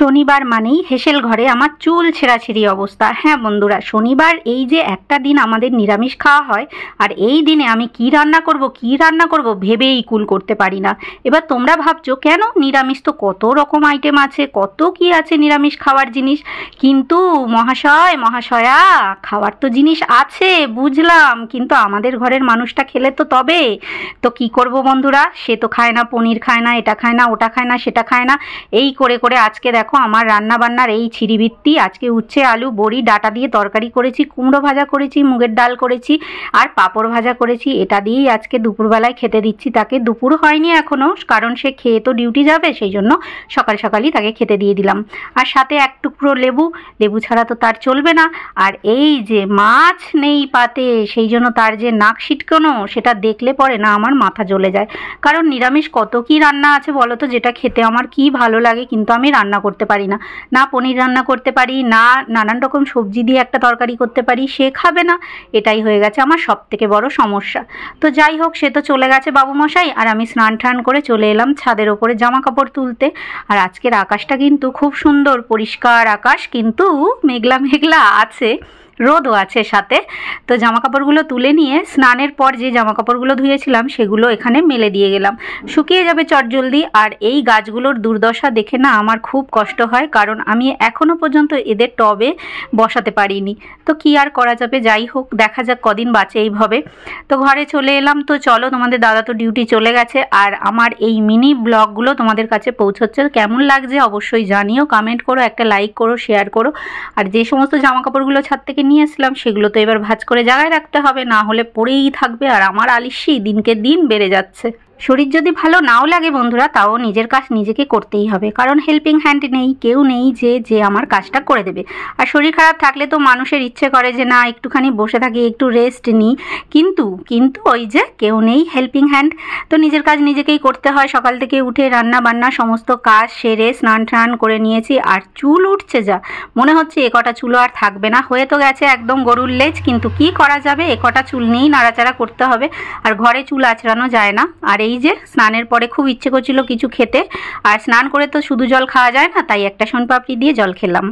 শনিবার মানেই হেসেল ঘরে আমার চুল ছেঁড়াছিঁড়ি অবস্থা। হ্যাঁ বন্ধুরা, শনিবার এই যে একটা দিন আমাদের নিরামিষ খাওয়া হয়, আর এই দিনে আমি কি রান্না করব ভেবেই কুল করতে পারি না। এবার তোমরা ভাবছো কেন, নিরামিষ তো কত রকম আইটেম আছে, কত কি আছে নিরামিষ খাওয়ার জিনিস, কিন্তু মহাশয়া খাওয়ার তো জিনিস আছে বুঝলাম, কিন্তু আমাদের ঘরের মানুষটা খেলে তো তবে তো কি করব বন্ধুরা, সে তো খায় না, পনির খায় না, এটা খায় না, ওটা খায় না, সেটা খায় না, এই করে করে আজকে দেখো আমার রান্না বান্নার এই ছিড়িভিত্তি। আজকে উচ্ছে আলু বড়ি ডাটা দিয়ে তরকারি করেছি, কুমড়ো ভাজা করেছি, মুগের ডাল করেছি, আর পাঁপড় ভাজা করেছি। এটা দিয়েই আজকে দুপুরবেলায় খেতে দিচ্ছি তাকে। দুপুর হয়নি এখনো, কারণ সে খেয়ে তো ডিউটি যাবে, সেই জন্য সকাল সকালই তাকে খেতে দিয়ে দিলাম। আর সাথে এক টুকরো লেবু ছাড়া তো তার চলবে না। আর এই যে মাছ নেই পাতে, সেই জন্য তার যে নাক ছিটকানো, সেটা দেখলে পরে না আমার মাথা জ্বলে যায়। কারণ নিরামিষ কত কি রান্না আছে বলো তো, যেটা খেতে আমার কি ভালো লাগে, কিন্তু আমি রান্না করতে পারি না। না পনির রান্না করতে পারি, না নানান রকম সবজি দিয়ে একটা তরকারি করতে পারি, সে খাবে না। এটাই হয়ে গেছে আমার সব থেকে বড় সমস্যা। তো যাই হোক, সে তো চলে গেছে বাবুমশাই, আর আমি স্নান টান করে চলে এলাম ছাদের ওপরে জামা কাপড় তুলতে। আর আজকের আকাশটা কিন্তু খুব সুন্দর, পরিষ্কার আকাশ, কিন্তু মেঘলা মেঘলা আছে, রোদও আছে সাথে। তো জামা কাপড়গুলো তুলে নিয়ে স্নানের পর যে জামা কাপড়গুলো ধুয়েছিলাম সেগুলো এখানে মেলে দিয়ে গেলাম, শুকিয়ে যাবে চটজলদি। আর এই গাছগুলোর দুর্দশা দেখে না আমার খুব কষ্ট হয়, কারণ আমি এখনো পর্যন্ত এদের টবে বসাতে পারিনি। তো কি আর করা যাবে, যাই হোক দেখা যাক কদিন বাঁচে এইভাবে। তো ঘরে চলে এলাম। তো চলো, তোমাদের দাদা তো ডিউটি চলে গেছে, আর আমার এই মিনি ব্লগগুলো তোমাদের কাছে পৌঁছচ্ছে। কেমন লাগছে অবশ্যই জানিও, কমেন্ট করো, একটা লাইক করো, শেয়ার করো। আর যে সমস্ত জামা কাপড়গুলো ছাদ থেকে নিয়ে এসলাম সেগুলো তো এবার ভাঁজ করে জায়গায় রাখতে হবে, না হলে পড়েই থাকবে, আর আমার আলিস্যি দিনকে দিন বেড়ে যাচ্ছে। শরীর যদি ভালো নাও লাগে বন্ধুরা, তাও নিজের কাজ নিজেকে করতেই হবে, কারণ হেল্পিং হ্যান্ড নেই, কেউ নেই যে আমার কাজটা করে দেবে। আর শরীর খারাপ থাকলে তো মানুষের ইচ্ছে করে যে না একটুখানি বসে থাকি, একটু রেস্ট নিই, কিন্তু ওই যে কেউ নেই হেল্পিং হ্যান্ড। তো নিজের কাজ নিজেকেই করতে হয়। সকাল থেকে উঠে রান্না বান্না সমস্ত কাজ সেরে স্নান টান করে নিয়েছি, আর চুল উঠছে যা, মনে হচ্ছে এ কটা চুলও আর থাকবে না, হয়ে তো গেছে একদম গরুর লেজ, কিন্তু কি করা যাবে, এ কটা চুল নিয়েই নাড়াচাড়া করতে হবে। আর ঘরে চুল আঁচড়ানো যায় না। আর এই যে স্নানের পরে খুব ইচ্ছে করছিল কিছু খেতে, আর স্নান করে তো শুধু জল খাওয়া যায় না, তাই একটা সোনপাপড়ি দিয়ে জল খেলাম।